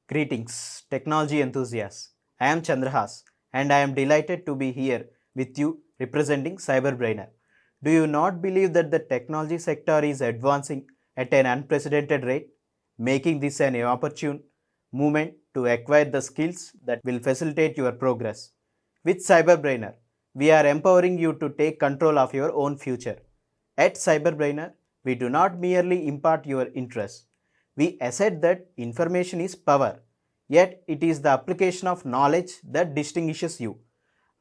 Greetings, technology enthusiasts. I am Chandrahas and I am delighted to be here with you representing CyberBrainer. Do you not believe that the technology sector is advancing at an unprecedented rate, making this an opportune moment to acquire the skills that will facilitate your progress? With CyberBrainer, we are empowering you to take control of your own future. At CyberBrainer, we do not merely impart your interests. We assert that information is power, yet it is the application of knowledge that distinguishes you.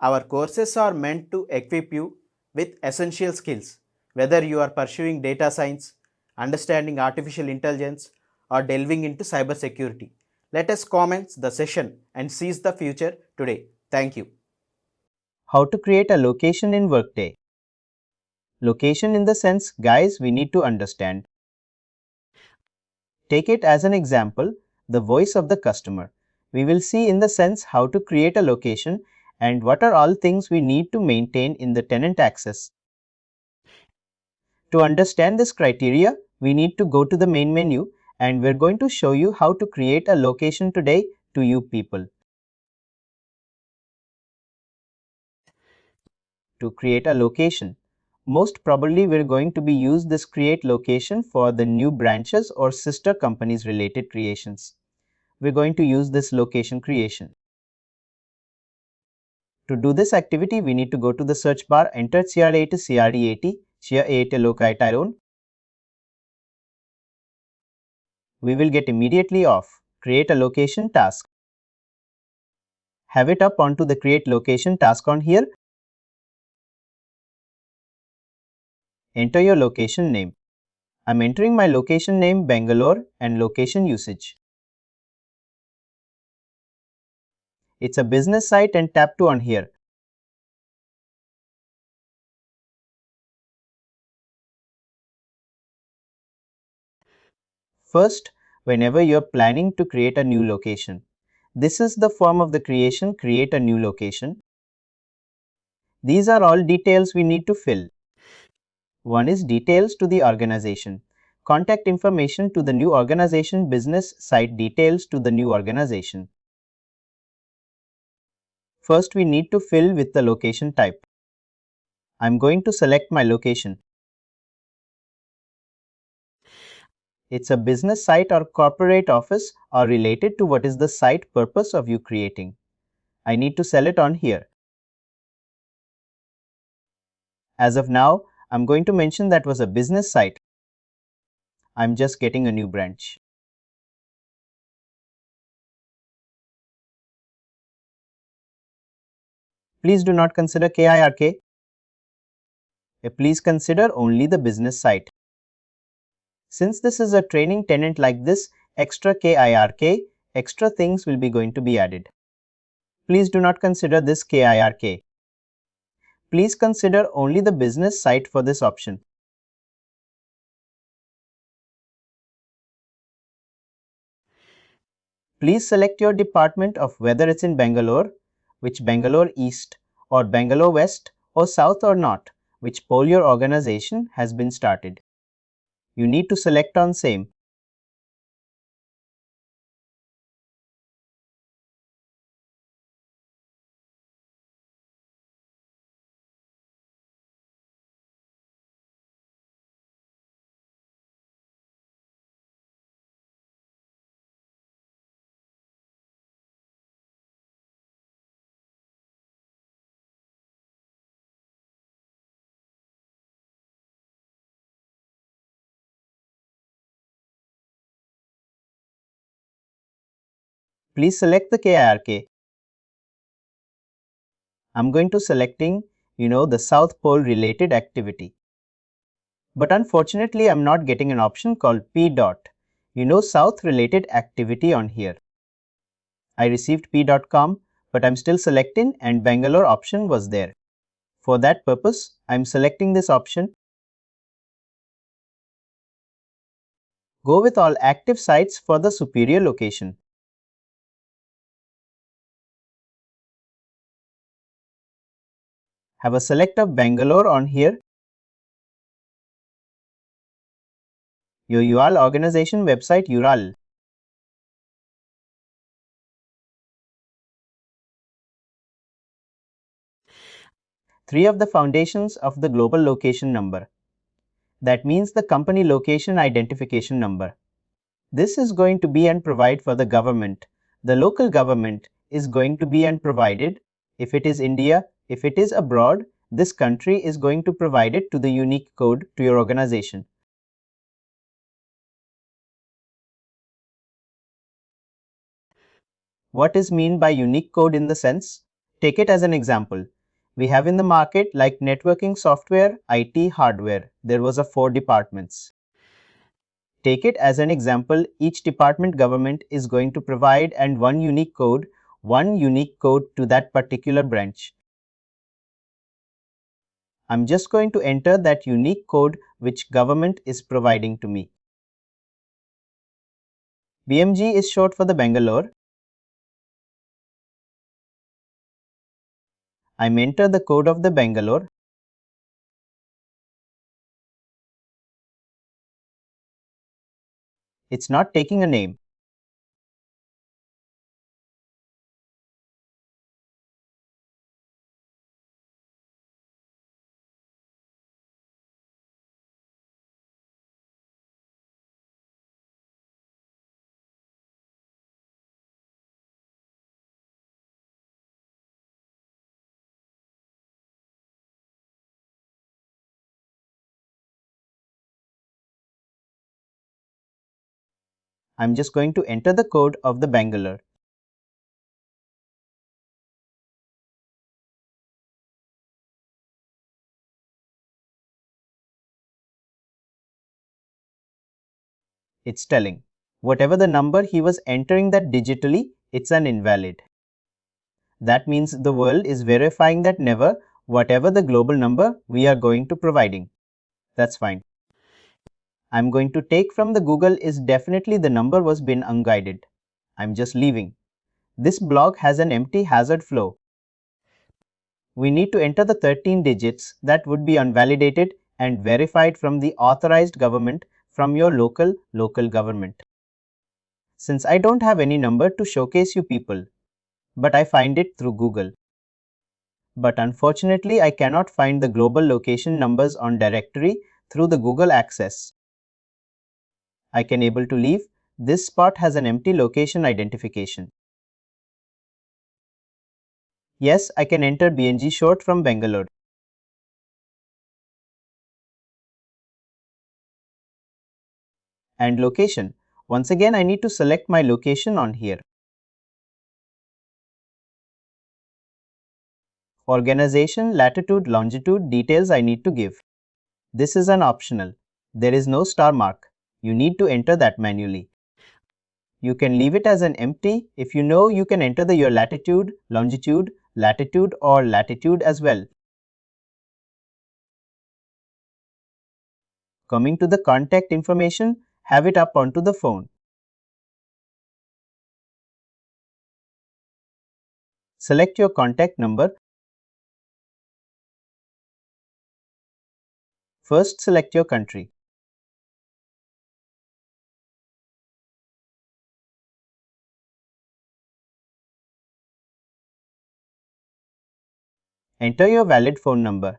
Our courses are meant to equip you with essential skills, whether you are pursuing data science, understanding artificial intelligence, or delving into cybersecurity. Let us commence the session and seize the future today. Thank you. How to create a location in Workday. Location in the sense, guys, we need to understand. Take it as an example, the voice of the customer. We will see in the sense how to create a location and what are all things we need to maintain in the tenant access. To understand this criteria, we need to go to the main menu and we're going to show you how to create a location today to you people. To create a location, most probably we're going to be use this create location for the new branches or sister companies related creations. We're going to use this location creation. To do this activity, we need to go to the search bar, enter CR80 CRD80, CR80 Lokai. We will get immediately off create a location task. Have it up onto the create location task on here. Enter your location name. I'm entering my location name Bangalore and location usage. It's a business site and tap to on here. First, whenever you're planning to create a new location, this is the form of the creation, create a new location. These are all details we need to fill. One is details to the organization, contact information to the new organization, business site details to the new organization. First, we need to fill with the location type. I'm going to select my location. It's a business site or corporate office or related to what is the site purpose of you creating. I need to sell it on here. As of now, I'm going to mention that was a business site. I'm just getting a new branch. Please do not consider KIRK. Please consider only the business site. Since this is a training tenant like this, extra KIRK, extra things will be going to be added. Please do not consider this KIRK. Please consider only the business site for this option. Please select your department of whether it's in Bangalore, which Bangalore East, or Bangalore West, or South or not, which pole your organization has been started. You need to select on same. Please select the KIRK. I'm going to selecting, the South Pole related activity. But unfortunately, I'm not getting an option called P dot, South related activity on here. I received p.com, but I'm still selecting and Bangalore option was there. For that purpose, I'm selecting this option. Go with all active sites for the superior location. Have a select of Bangalore on here. Your URL organization website URL. 3 of the foundations of the global location number. That means the company location identification number. This is going to be and provide for the government. The local government is going to be and provided. If it is India, if it is abroad, this country is going to provide it to the unique code to your organization. What is mean by unique code in the sense? Take it as an example. We have in the market like networking software, IT, hardware. There was a 4 departments. Take it as an example, each department government is going to provide and one unique code to that particular branch. I'm just going to enter that unique code which government is providing to me. BMG is short for the Bangalore. I enter the code of the Bangalore. It's not taking a name. I'm just going to enter the code of the Bangalore. It's telling. Whatever the number he was entering that digitally, it's an invalid. That means the world is verifying that never, whatever the global number we are going to providing. That's fine. I'm going to take from the Google is definitely the number was been unguided. I'm just leaving. This block has an empty hazard flow. We need to enter the 13 digits that would be unvalidated and verified from the authorized government from your local government. Since I don't have any number to showcase you people, but I find it through Google. But unfortunately, I cannot find the global location numbers on directory through the Google Access. I can able to leave. This spot has an empty location identification. Yes, I can enter BNG short from Bangalore. And location. Once again, I need to select my location on here. Organization, latitude, longitude, details I need to give. This is an optional. There is no star mark. You need to enter that manually. You can leave it as an empty. If you know, you can enter your latitude, longitude, latitude or latitude as well. Coming to the contact information, have it up onto the phone. Select your contact number. First, select your country. Enter your valid phone number.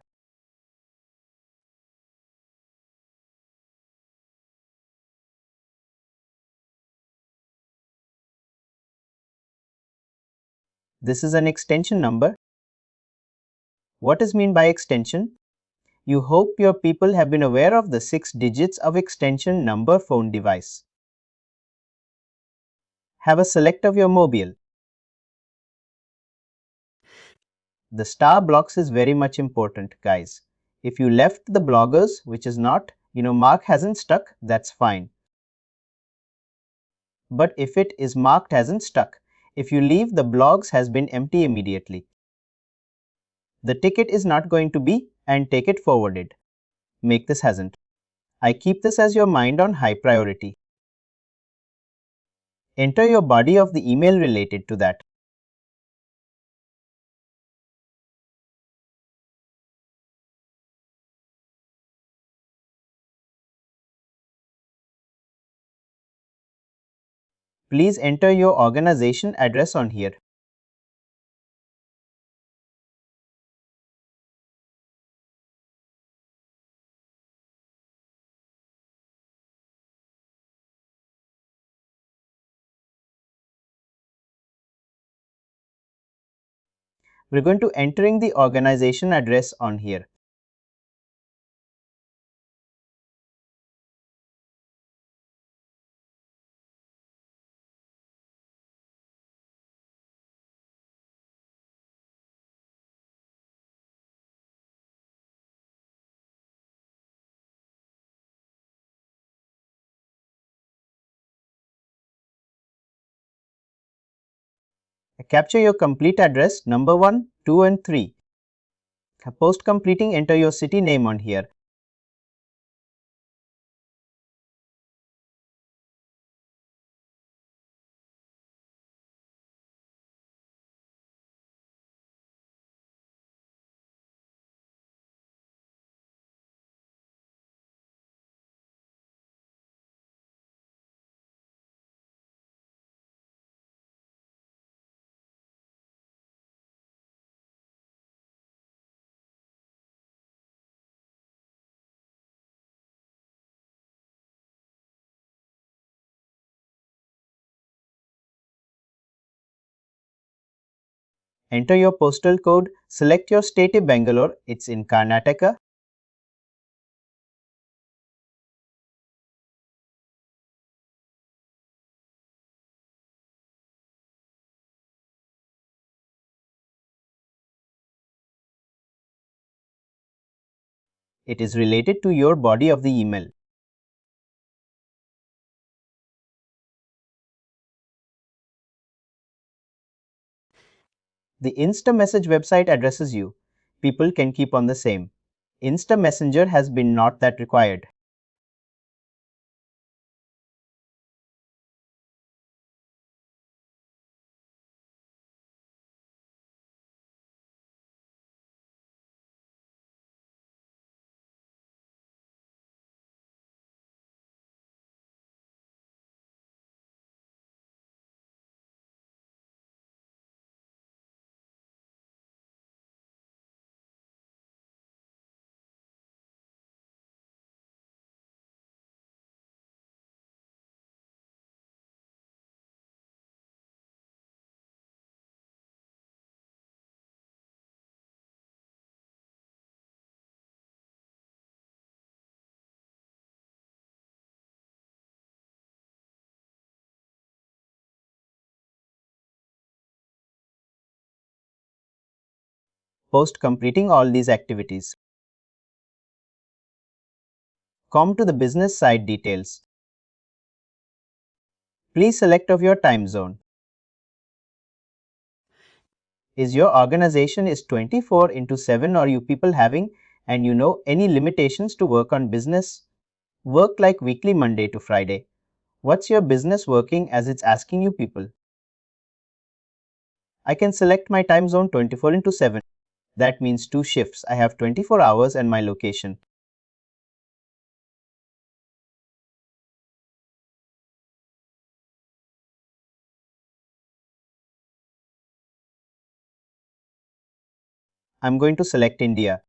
This is an extension number. What is mean by extension? You hope your people have been aware of the 6 digits of extension number phone device. Have a select of your mobile. The star blocks is very much important, guys. If you left the bloggers, which is not, mark hasn't stuck, that's fine. But if it is marked hasn't stuck, if you leave the blogs has been empty immediately. The ticket is not going to be and take it forwarded. Make this hasn't. I keep this as your mind on high priority. Enter your body of the email related to that. Please enter your organization address on here. We're going to entering the organization address on here. Capture your complete address number 1, 2 and 3. Post completing, enter your city name on here. Enter your postal code, select your state in Bangalore, it's in Karnataka. It is related to your body of the email. The Insta Message website addresses you. People can keep on the same. Insta Messenger has been not that required. Post completing all these activities. Come to the business side details. Please select of your time zone. Is your organization is 24 into 7 or you people having and you know any limitations to work on business? Work like weekly Monday to Friday. What's your business working as it's asking you people? I can select my time zone 24 into 7. That means 2 shifts. I have 24 hours and my location. I'm going to select India.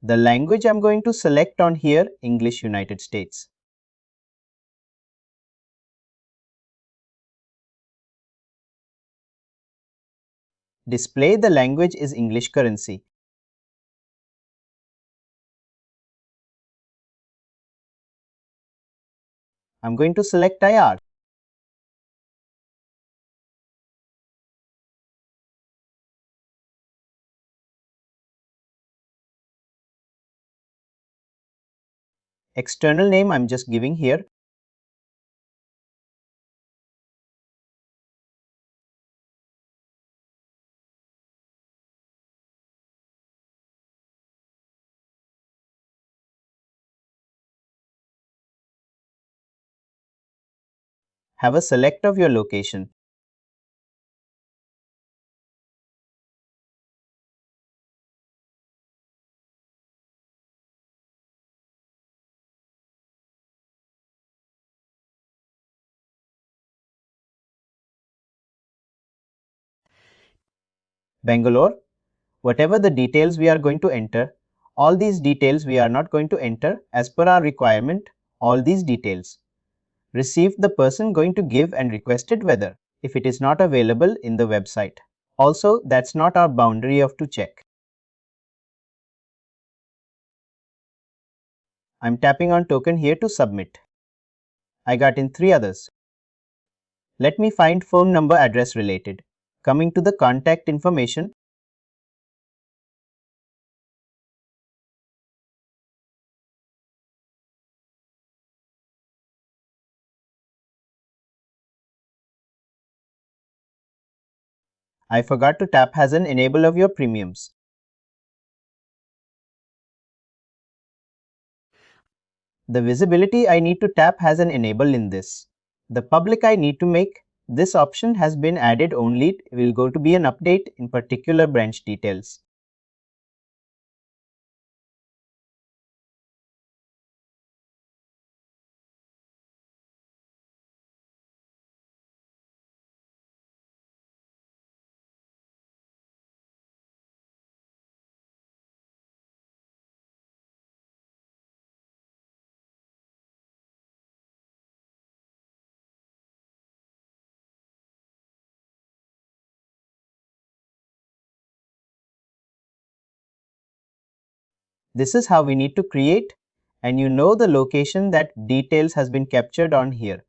The language I'm going to select on here, English United States. Display the language is English currency. I'm going to select IR. External name I'm just giving here. Have a select of your location. Bangalore. Whatever the details we are going to enter, all these details we are not going to enter as per our requirement, all these details. Received the person going to give and requested whether, if it is not available in the website. Also, that's not our boundary of to check. I'm tapping on token here to submit. I got in 3 others. Let me find phone number address related. Coming to the contact information, I forgot to tap has an enable of your premiums. The visibility I need to tap has an enable in this. The public I need to make, this option has been added only, it will go to be an update in particular branch details. This is how we need to create, and you know the location that details has been captured on here.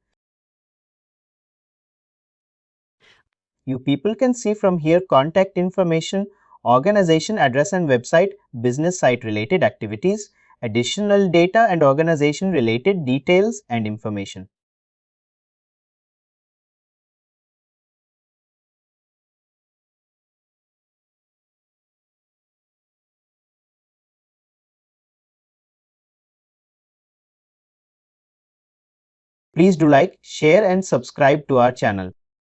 You people can see from here contact information, organization address and website, business site related activities, additional data and organization related details and information. Please do like, share and subscribe to our channel.